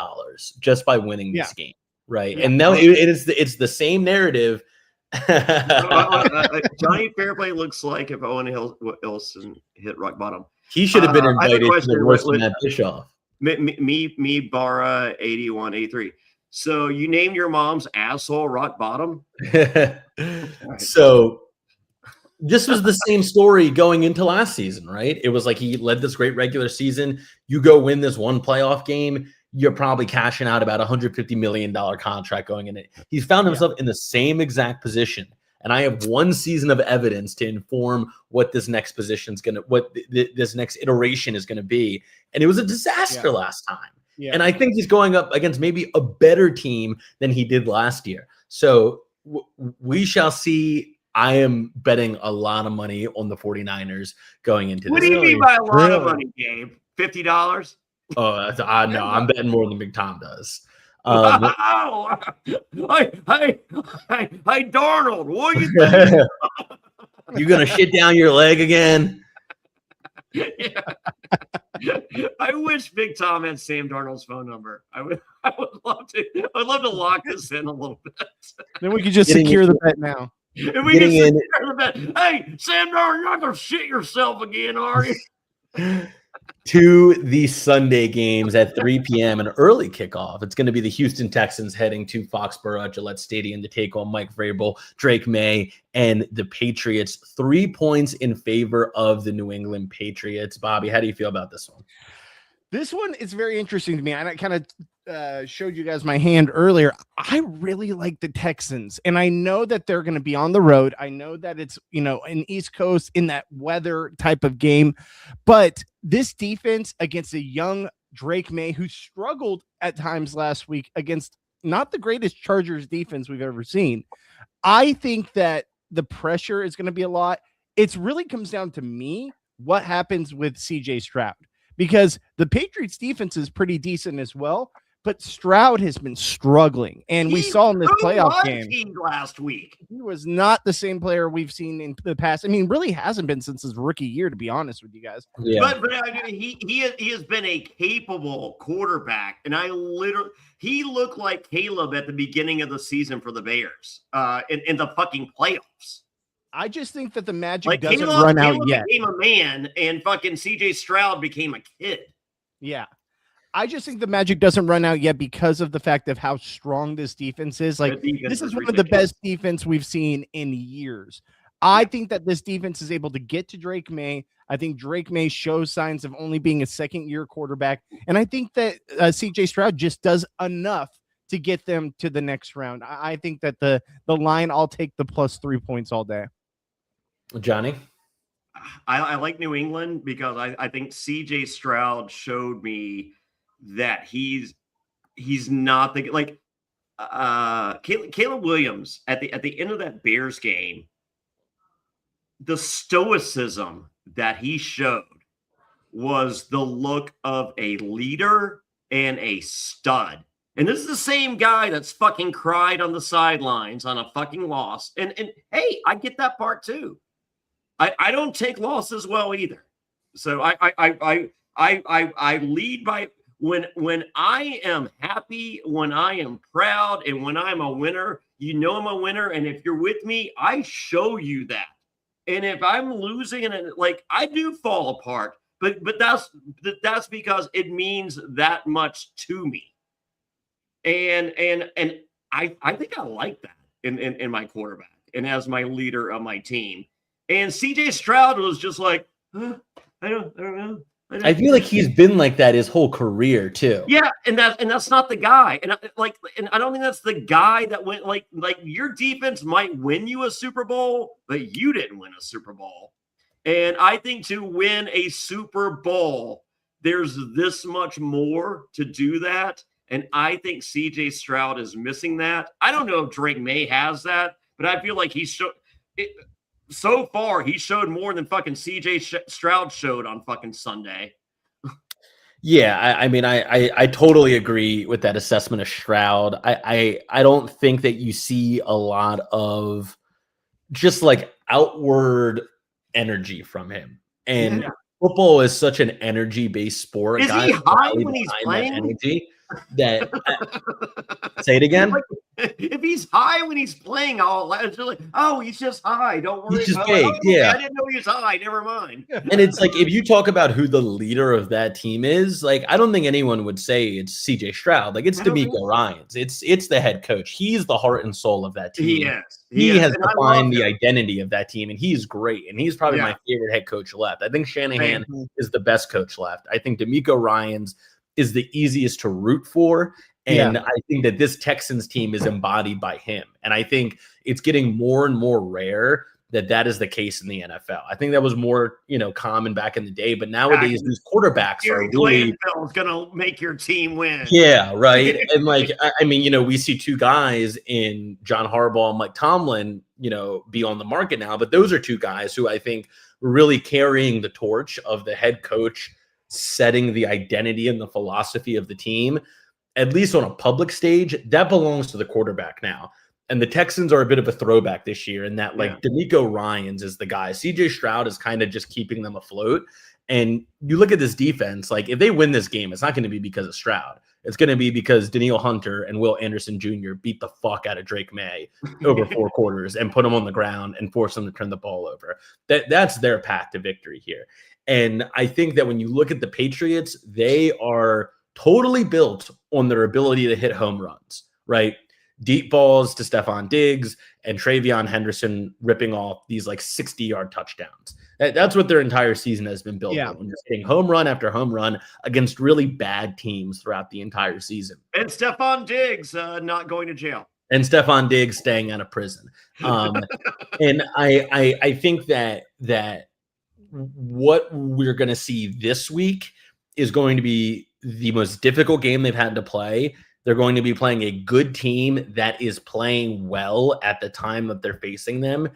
S2: just by winning this game, right? Yeah. And now it's the same narrative.
S3: Jonny Fairplay looks like if Owen Hilson hit rock bottom.
S2: He should have been invited to the roast of Matt Bischoff.
S3: Me, Bara 81, 83. So you named your mom's asshole rock bottom?
S2: So this was the same story going into last season, right? It was like he led this great regular season. You go win this one playoff game, you're probably cashing out about $150 million contract going in it. He's found himself in the same exact position. And I have one season of evidence to inform what this next position's going to, what this next iteration is going to be. And it was a disaster last time. Yeah. And I think he's going up against maybe a better team than he did last year. So we shall see. I am betting a lot of money on the 49ers going into this.
S3: What do you mean by a lot of money, Gabe? $50?
S2: Oh, no, I'm betting more than Big Tom does.
S3: Hi, Darnold. What are you doing?
S2: You gonna shit down your leg again?
S3: Yeah. I wish Big Tom had Sam Darnold's phone number. I would love to. I'd love to lock this in a little bit.
S1: Then we could just secure the bet now.
S3: And we can secure the bet. Hey, Sam Darnold, you're not gonna shit yourself again, are you?
S2: To the Sunday games at 3 p.m. an early kickoff. It's going to be the Houston Texans heading to Foxborough at Gillette Stadium to take on Mike Vrabel, Drake May, and the Patriots. 3 points in favor of the New England Patriots. Bobby, how do you feel about this one?
S1: This one is very interesting to me. I kind of showed you guys my hand earlier. I really like the Texans, and I know that they're going to be on the road. I know that it's, an East Coast in that weather type of game, but this defense against a young Drake May, who struggled at times last week against not the greatest Chargers defense we've ever seen. I think that the pressure is going to be a lot. It really comes down to me what happens with CJ Stroud, because the Patriots defense is pretty decent as well, but Stroud has been struggling, and we saw in this playoff game
S3: last week.
S1: He was not the same player we've seen in the past. I mean, really hasn't been since his rookie year, to be honest with you guys.
S3: Yeah. But he has been a capable quarterback, and he looked like Caleb at the beginning of the season for the Bears in the fucking playoffs.
S1: I just think that the magic doesn't run out yet.
S3: Caleb became a man, and fucking CJ Stroud became a kid.
S1: Yeah. I just think the magic doesn't run out yet because of the fact of how strong this defense is. Like, this is one of the best defense we've seen in years. I think that this defense is able to get to Drake May. I think Drake May shows signs of only being a second-year quarterback. And I think that CJ Stroud just does enough to get them to the next round. I think that the line, I'll take the plus 3 points all day.
S2: Johnny?
S3: I like New England because I think CJ Stroud showed me that he's not the like Caleb Williams at the end of that Bears game. The stoicism that he showed was the look of a leader and a stud. And this is the same guy that's fucking cried on the sidelines on a fucking loss. And hey, I get that part too. I don't take losses well either. So I lead by when I am happy, when I am proud, and when I'm a winner, you know I'm a winner. And if you're with me, I show you that. And if I'm losing and like I do fall apart, but that's because it means that much to me. And I think I like that in my quarterback and as my leader of my team. And CJ Stroud was just like, I don't know.
S2: I feel like he's been like that his whole career too.
S3: Yeah, and that's not the guy. And I don't think that's the guy that went like your defense might win you a Super Bowl, but you didn't win a Super Bowl. And I think to win a Super Bowl, there's this much more to do that. And I think CJ Stroud is missing that. I don't know if Drake May has that, but I feel like so far, he showed more than fucking CJ Stroud showed on fucking Sunday.
S2: Yeah, I mean, I totally agree with that assessment of Stroud. I don't think that you see a lot of just like outward energy from him. And football is such an energy-based sport.
S3: Is he high when he's playing?
S2: Energy that say it again.
S3: If he's high when he's playing, it's like, he's just high. Don't worry.
S2: He's just big. Yeah,
S3: I didn't know he was high. Never mind.
S2: And it's like if you talk about who the leader of that team is, like I don't think anyone would say it's CJ Stroud. Like it's DeMeco Ryans. It's the head coach. He's the heart and soul of that team. He has defined the identity of that team, and he's great. And he's probably my favorite head coach left. I think Shanahan is the best coach left. I think DeMeco Ryans is the easiest to root for. And I think that this Texans team is embodied by him. And I think it's getting more and more rare that is the case in the NFL. I think that was more, common back in the day, but nowadays these quarterbacks are really
S3: going to make your team win.
S2: Yeah, right. And like, I mean, we see two guys in John Harbaugh and Mike Tomlin, be on the market now, but those are two guys who I think were really carrying the torch of the head coach, setting the identity and the philosophy of the team. At least on a public stage, that belongs to the quarterback now. And the Texans are a bit of a throwback this year in that, DeMeco Ryans is the guy. CJ Stroud is kind of just keeping them afloat. And you look at this defense, like if they win this game, it's not going to be because of Stroud. It's going to be because Danielle Hunter and Will Anderson Jr. beat the fuck out of Drake May over 4 quarters and put him on the ground and force him to turn the ball over. That's their path to victory here. And I think that when you look at the Patriots, they are totally built on their ability to hit home runs, right? Deep balls to Stephon Diggs and Travion Henderson ripping off these like 60-yard touchdowns. That's what their entire season has been built on. Just hitting home run after home run against really bad teams throughout the entire season.
S3: And Stephon Diggs not going to jail.
S2: And Stephon Diggs staying out of prison. And I think that what we're going to see this week is going to be the most difficult game they've had to play. They're going to be playing a good team that is playing well at the time that they're facing them.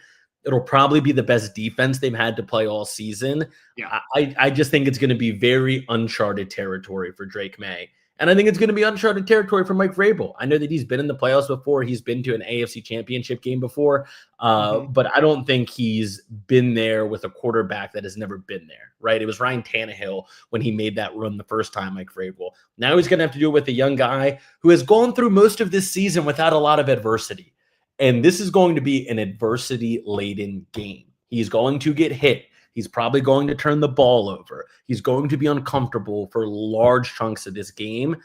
S2: It'll probably be the best defense they've had to play all season.
S3: Yeah.
S2: I just think it's going to be very uncharted territory for Drake May. And I think it's going to be uncharted territory for Mike Vrabel. I know that he's been in the playoffs before. He's been to an AFC championship game before. But I don't think he's been there with a quarterback that has never been there, right? It was Ryan Tannehill when he made that run the first time, Mike Vrabel. Now he's going to have to do it with a young guy who has gone through most of this season without a lot of adversity. And this is going to be an adversity-laden game. He's going to get hit. He's probably going to turn the ball over. He's going to be uncomfortable for large chunks of this game.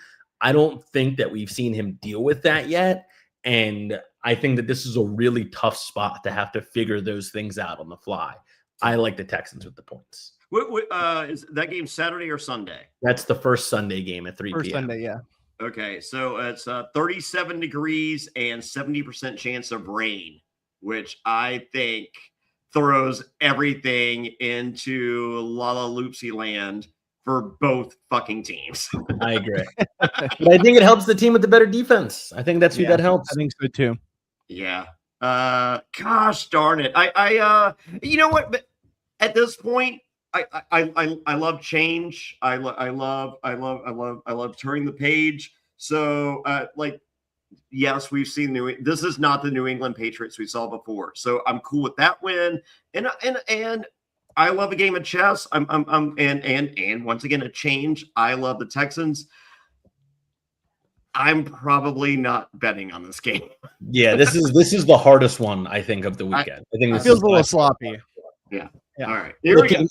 S2: I don't think that we've seen him deal with that yet. And I think that this is a really tough spot to have to figure those things out on the fly. I like the Texans with the points.
S3: Is that game Saturday or Sunday?
S2: That's the first Sunday game at 3 p.m.
S1: First Sunday, yeah.
S3: Okay, so it's 37 degrees and 70% chance of rain, which I think throws everything into Loopsy land for both fucking teams.
S2: I agree. But I think it helps the team with the better defense. I think that's who that helps.
S1: I think so too.
S3: Yeah. Gosh darn it. I you know what? But at this point, I love change. I love turning the page. So yes, we've seen this is not the New England Patriots we saw before. So I'm cool with that win. And I love a game of chess. And once again a change. I love the Texans. I'm probably not betting on this game.
S2: Yeah, this is the hardest one, I think, of the weekend. I think
S1: it feels a little sloppy.
S3: Yeah.
S1: Yeah.
S3: All right. Here we go.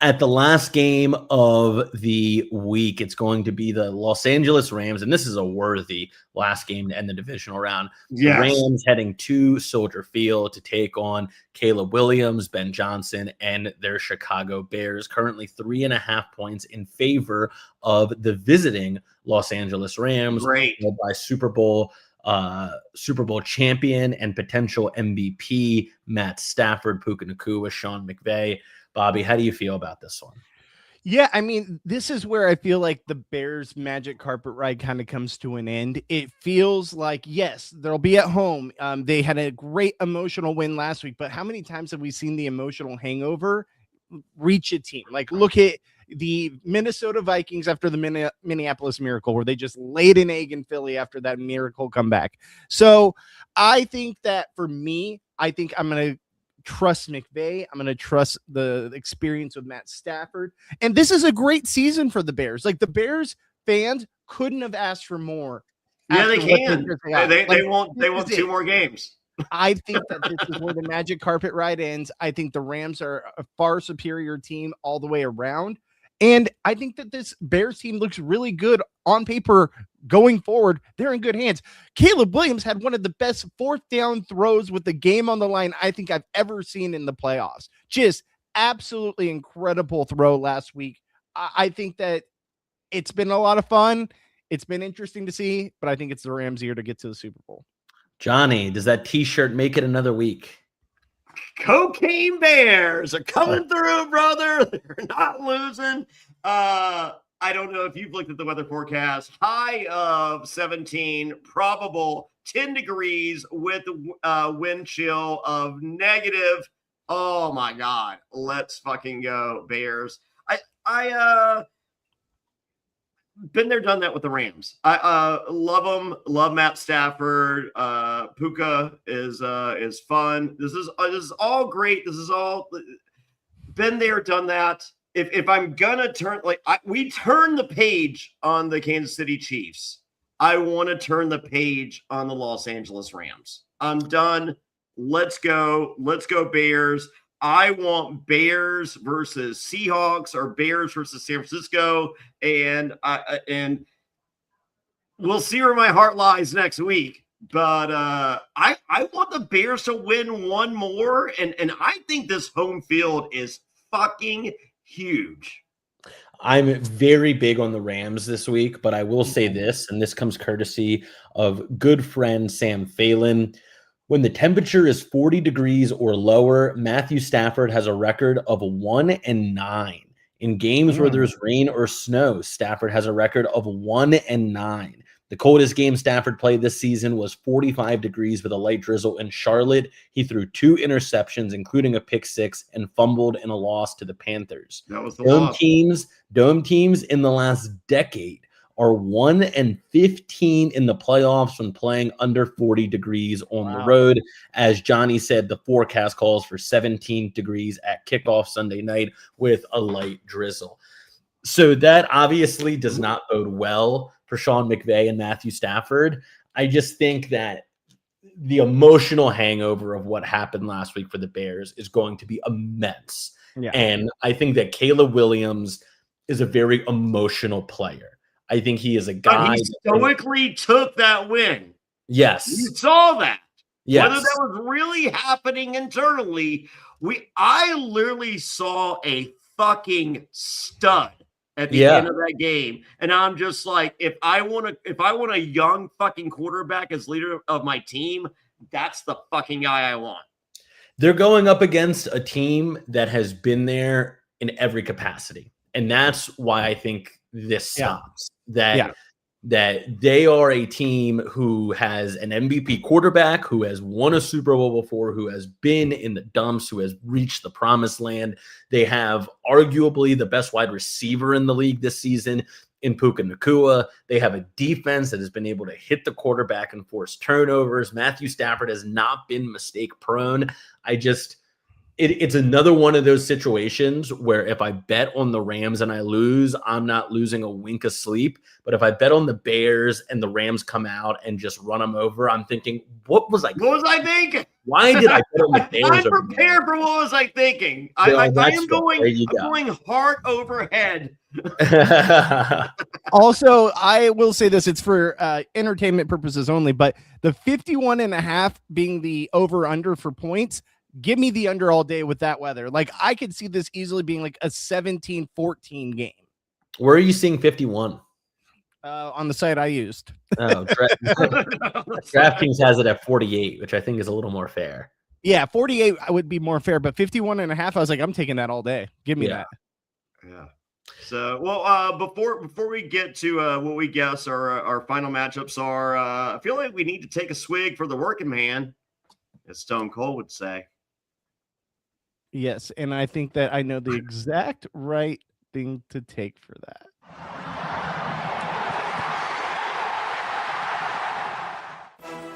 S2: At the last game of the week, it's going to be the Los Angeles Rams, and this is a worthy last game to end the divisional round.
S3: Yes.
S2: The Rams heading to Soldier Field to take on Caleb Williams, Ben Johnson, and their Chicago Bears, currently 3.5 points in favor of the visiting Los Angeles Rams,
S3: Great.
S2: led by Super Bowl champion and potential MVP Matt Stafford, Puka Nacua, Sean McVay. Bobby, how do you feel about this one?
S1: Yeah, I mean, this is where I feel like the Bears magic carpet ride kind of comes to an end. It feels like, yes, they'll be at home. They had a great emotional win last week, but how many times have we seen the emotional hangover reach a team? Like, look at the Minnesota Vikings after the Minneapolis Miracle, where they just laid an egg in Philly after that miracle comeback. So I think that for me, I think I'm going to trust McVay. I'm going to trust the experience of Matt Stafford. And this is a great season for the Bears. Like, the Bears fans couldn't have asked for more.
S3: Yeah, they can. They want 2 more games.
S1: I think that this is where the magic carpet ride ends. I think the Rams are a far superior team all the way around. And I think that this Bears team looks really good on paper going forward. They're in good hands. Caleb Williams had one of the best 4th down throws with the game on the line I think I've ever seen in the playoffs. Just absolutely incredible throw last week. I think that it's been a lot of fun. It's been interesting to see, but I think it's the Rams' year to get to the Super Bowl.
S2: Johnny, does that T-shirt make it another week?
S3: Cocaine Bears are coming through, brother. They're not losing. I don't know if you've looked at the weather forecast. High of 17, probable 10 degrees with wind chill of negative. Oh my God. Let's fucking go, Bears. I been there, done that with the Rams. I love them. Love Matt Stafford. Puka is fun. This is all great. This is all been there, done that. If I'm gonna turn, we turn the page on the Kansas City Chiefs, I want to turn the page on the Los Angeles Rams. I'm done. Let's go. Let's go Bears. I want Bears versus Seahawks or Bears versus San Francisco, and we'll see where my heart lies next week. But I want the Bears to win one more, and I think this home field is fucking huge.
S2: I'm very big on the Rams this week, but I will say this, and this comes courtesy of good friend Sam Phelan. When the temperature is 40 degrees or lower, Matthew Stafford has a record of 1-9. In games where there's rain or snow, Stafford has a record of 1-9. The coldest game Stafford played this season was 45 degrees with a light drizzle in Charlotte. He threw 2 interceptions, including a pick 6, and fumbled in a loss to the Panthers.
S3: That was the
S2: Dome teams in the last decade are 1-15 in the playoffs when playing under 40 degrees on the road. As Johnny said, the forecast calls for 17 degrees at kickoff Sunday night with a light drizzle. So that obviously does not bode well for Sean McVay and Matthew Stafford. I just think that the emotional hangover of what happened last week for the Bears is going to be immense. Yeah. And I think that Caleb Williams is a very emotional player. I think he is a guy.
S3: But he stoically took that win.
S2: Yes.
S3: You saw that.
S2: Yes.
S3: Whether that was really happening internally, I literally saw a fucking stud at the end of that game. And I'm just like, if I want a young fucking quarterback as leader of my team, that's the fucking guy I want.
S2: They're going up against a team that has been there in every capacity. And that's why I think this stops. That they are a team who has an MVP quarterback, who has won a Super Bowl before, who has been in the dumps, who has reached the promised land. They have arguably the best wide receiver in the league this season in Puka Nacua. They have a defense that has been able to hit the quarterback and force turnovers. Matthew Stafford has not been mistake prone. It's another one of those situations where if I bet on the Rams and I lose, I'm not losing a wink of sleep. But if I bet on the Bears and the Rams come out and just run them over, I'm thinking, what was I thinking? Why did I bet on the Bears?
S3: I'm prepared for what was I thinking. I'm going heart over head.
S1: Also, I will say this, it's for entertainment purposes only, but the 51.5 being the over-under for points, give me the under all day with that weather. Like, I could see this easily being like a 17-14 game.
S2: Where are you seeing 51?
S1: On the site I used.
S2: Oh, DraftKings has it at 48, which I think is a little more fair.
S1: Yeah, 48 would be more fair, but 51.5, I was like, I'm taking that all day. Give me that.
S3: Yeah. So, well, before we get to what we guess our final matchups are, I feel like we need to take a swig for the working man, as Stone Cold would say.
S1: Yes, and I think that I know the exact right thing to take for that.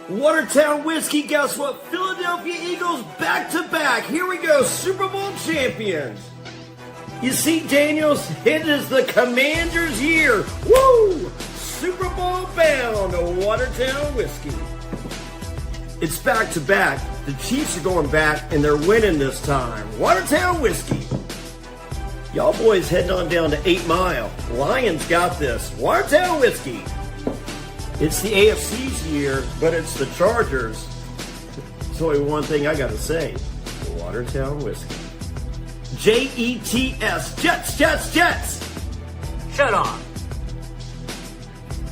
S4: Watertown Whiskey, guess what? Philadelphia Eagles back-to-back. Here we go, Super Bowl champions. You see, Daniels, it is the Commanders' year. Woo! Super Bowl bound, Watertown Whiskey. It's back-to-back. The Chiefs are going back, and they're winning this time. Watertown Whiskey. Y'all boys heading on down to 8 Mile. Lions got this. Watertown Whiskey. It's the AFC's year, but it's the Chargers. There's only one thing I got to say. Watertown Whiskey. Jets, Jets. Shut on.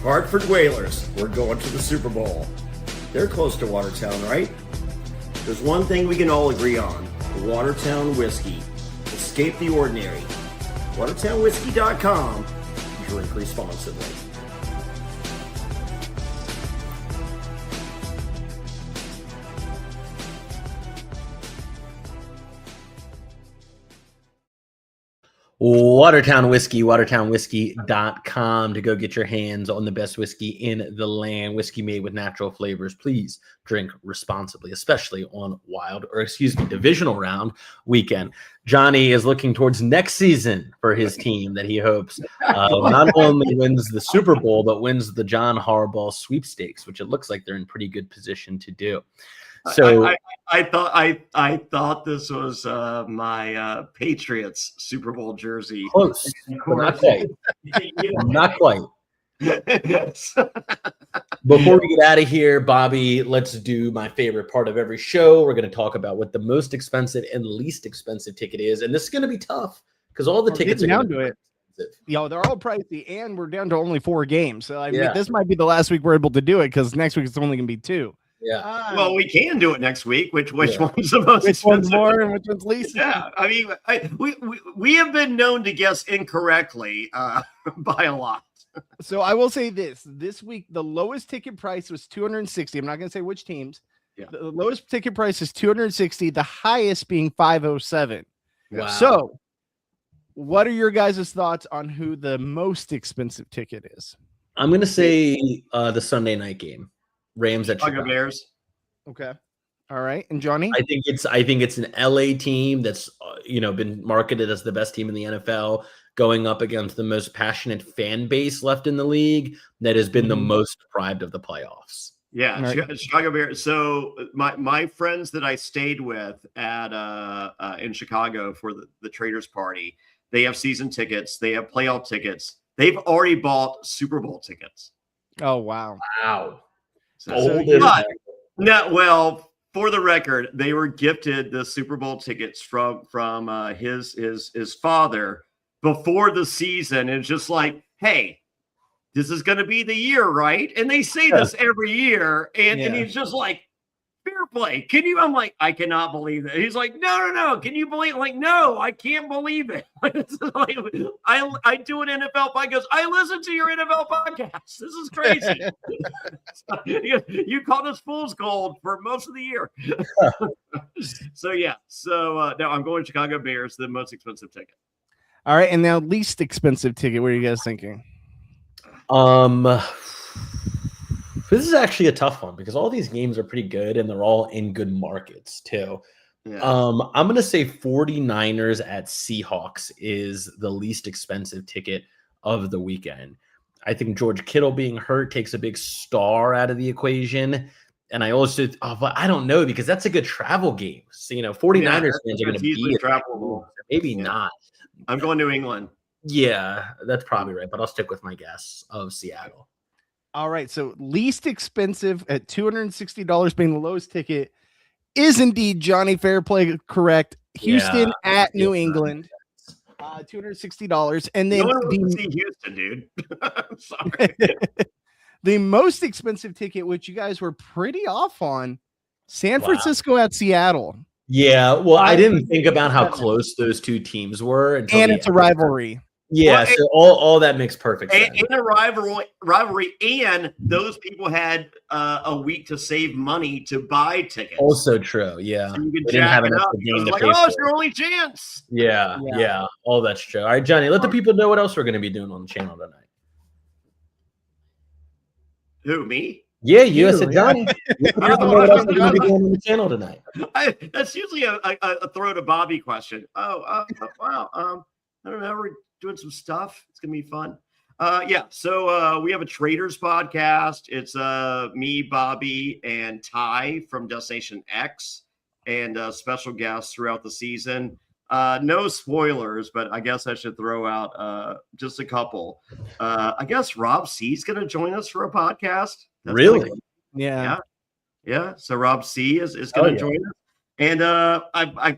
S4: Hartford Whalers. We're going to the Super Bowl. They're close to Watertown, right? There's one thing we can all agree on. Watertown Whiskey. Escape the ordinary. WatertownWhiskey.com. Drink responsibly.
S2: WatertownWhiskey.com to go get your hands on the best whiskey in the land. Whiskey made with natural flavors. Please drink responsibly, especially on divisional round weekend. Johnny is looking towards next season for his team that he hopes not only wins the Super Bowl, but wins the John Harbaugh sweepstakes, which it looks like they're in pretty good position to do. So
S3: I thought this was my Patriots Super Bowl jersey.
S2: Close, but not quite. Not quite.
S3: Yes.
S2: Before we get out of here, Bobby, let's do my favorite part of every show. We're going to talk about what the most expensive and least expensive ticket is, and this is going to be tough because all the tickets are
S1: down to it. They're all pricey, and we're down to only 4 games. So I mean, this might be the last week we're able to do it because next week it's only going to be 2.
S2: Yeah.
S3: Well, we can do it next week. Which one's the most?
S1: Which one's more and which one's least?
S3: Yeah, I mean, we have been known to guess incorrectly by a lot.
S1: So I will say this week, the lowest ticket price was 260. I'm not going to say which teams.
S3: Yeah.
S1: The lowest ticket price is 260, the highest being 507.
S2: Wow.
S1: So what are your guys' thoughts on who the most expensive ticket is?
S2: I'm going to say the Sunday night game, Rams at Chicago
S3: Bears.
S1: Okay. All right. And Johnny?
S2: I think it's an LA team that's been marketed as the best team in the NFL, going up against the most passionate fan base left in the league that has been the most deprived of the playoffs.
S3: Yeah,
S1: right.
S3: Chicago Bears. So my friends that I stayed with at in Chicago for the Traders Party, they have season tickets, they have playoff tickets, they've already bought Super Bowl tickets.
S1: Oh wow.
S2: Wow.
S3: For the record, they were gifted the Super Bowl tickets from his father before the season. And it's just like, hey, this is going to be the year, right? And they say this every year. And he's just like, fair play. Can you? I'm like, I cannot believe it. He's like, no. Can you believe it? I'm like, no, I can't believe it. I do an NFL podcast. He goes, I listen to your NFL podcast. This is crazy. You call this fool's gold for most of the year. So no, I'm going Chicago Bears, the most expensive ticket.
S1: All right. And now least expensive ticket. What are you guys thinking?
S2: This is actually a tough one because all these games are pretty good and they're all in good markets too.
S3: Yeah.
S2: I'm going to say 49ers at Seahawks is the least expensive ticket of the weekend. I think George Kittle being hurt takes a big star out of the equation. And I also, but I don't know because that's a good travel game. So, 49ers fans are going to be
S3: travel.
S2: Maybe not.
S3: I'm going New England.
S2: Yeah, that's probably right. But I'll stick with my guess of Seattle.
S1: All right. So least expensive at $260 being the lowest ticket is indeed Jonny Fairplay. Correct. Houston at New England. $260. And then
S3: see Houston, dude. Sorry.
S1: The most expensive ticket, which you guys were pretty off on, San Francisco at Seattle.
S2: Yeah. Well, I didn't think about how close those two teams were.
S1: And it's a rivalry.
S2: Yeah, so all that makes perfect sense.
S3: And a rivalry, and those people had a week to save money to buy tickets.
S2: Also true, yeah.
S3: So you could jack it up. It's your only chance.
S2: Yeah, all that's true. All right, Johnny, let the people know what else we're going to be doing on the channel tonight.
S3: Who, me?
S2: Yeah, you. I said Johnny. Let the people know what else we're going to be doing on the channel tonight.
S3: That's usually a throw to Bobby question. Wow. I don't know. We're doing some stuff. It's gonna be fun. So we have a Traders podcast. It's me, Bobby, and Ty from Destination X, and special guests throughout the season. No spoilers, but I guess I should throw out just a couple. I guess Rob C is gonna join us for a podcast. That's
S2: really?
S1: Yeah.
S3: So Rob C is gonna join us, and I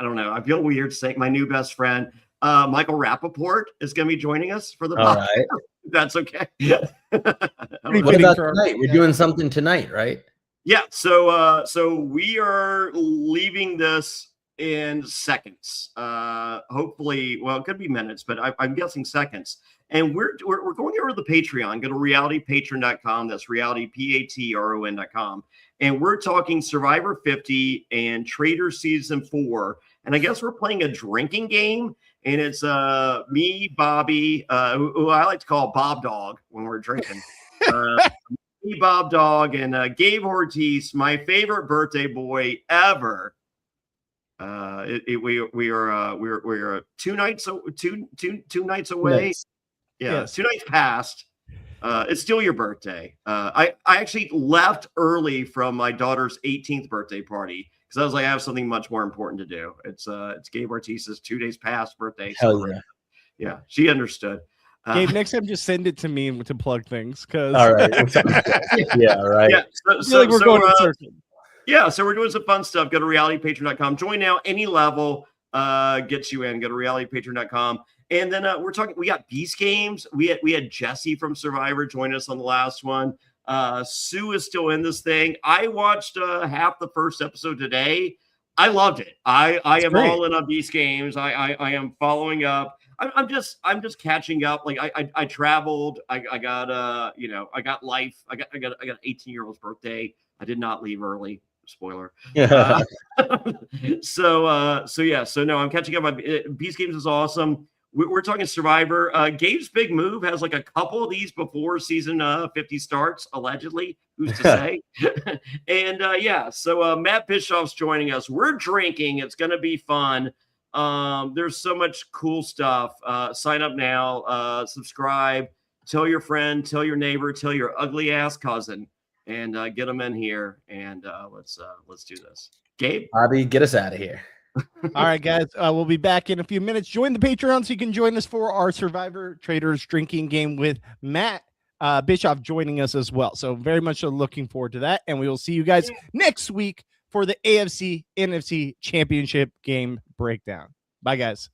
S3: don't know. I feel weird saying my new best friend. Michael Rappaport is going to be joining us for the podcast.
S2: Right.
S3: That's okay.
S2: What about tonight? We're doing something tonight, right?
S3: Yeah. So we are leaving this in seconds. Hopefully, well, it could be minutes, but I'm guessing seconds. And we're going over to the Patreon. Go to realitypatron.com. That's realitypatron.com. And we're talking Survivor 50 and Trader Season 4. And I guess we're playing a drinking game. And it's me, Bobby, who I like to call Bob Dog when we're drinking. Me, Bob Dog, and Gabe Ortis, my favorite birthday boy ever. We are 2 nights two nights away.
S2: Nice.
S3: Yeah, yes. 2 nights past. It's still your birthday. I actually left early from my daughter's 18th birthday party. Because I was like, I have something much more important to do. It's Gabe Ortis's 2 days past birthday.
S2: Hell yeah.
S3: Yeah, she understood.
S1: Gabe, next time just send it to me to plug things. All
S2: right. Yeah, right.
S3: Yeah,
S1: so we're going in circles.
S3: Yeah, so we're doing some fun stuff. Go to realitypatron.com. Join now. Any level gets you in. Go to realitypatron.com. And then we got Beast Games. We had Jesse from Survivor join us on the last one. Sue is still in this thing. I watched half the first episode today. I loved it. I am all in on Beast Games. I am following up. I'm just catching up. Like I traveled. I got I got life. I got an 18-year-old's birthday. I did not leave early. Spoiler. So no, I'm catching up. Beast Games is awesome. We're talking Survivor. Gabe's big move has like a couple of these before season 50 starts, allegedly. Who's to say? And so Matt Bischoff's joining us. We're drinking. It's going to be fun. There's so much cool stuff. Sign up now. Subscribe. Tell your friend. Tell your neighbor. Tell your ugly ass cousin. And get them in here. And let's do this. Gabe?
S2: Bobby, get us out of here.
S1: All right, guys. We'll be back in a few minutes. Join the Patreon so you can join us for our Survivor Traders drinking game with Matt Bischoff joining us as well. So very much looking forward to that. And we will see you guys next week for the AFC NFC Championship game breakdown. Bye, guys.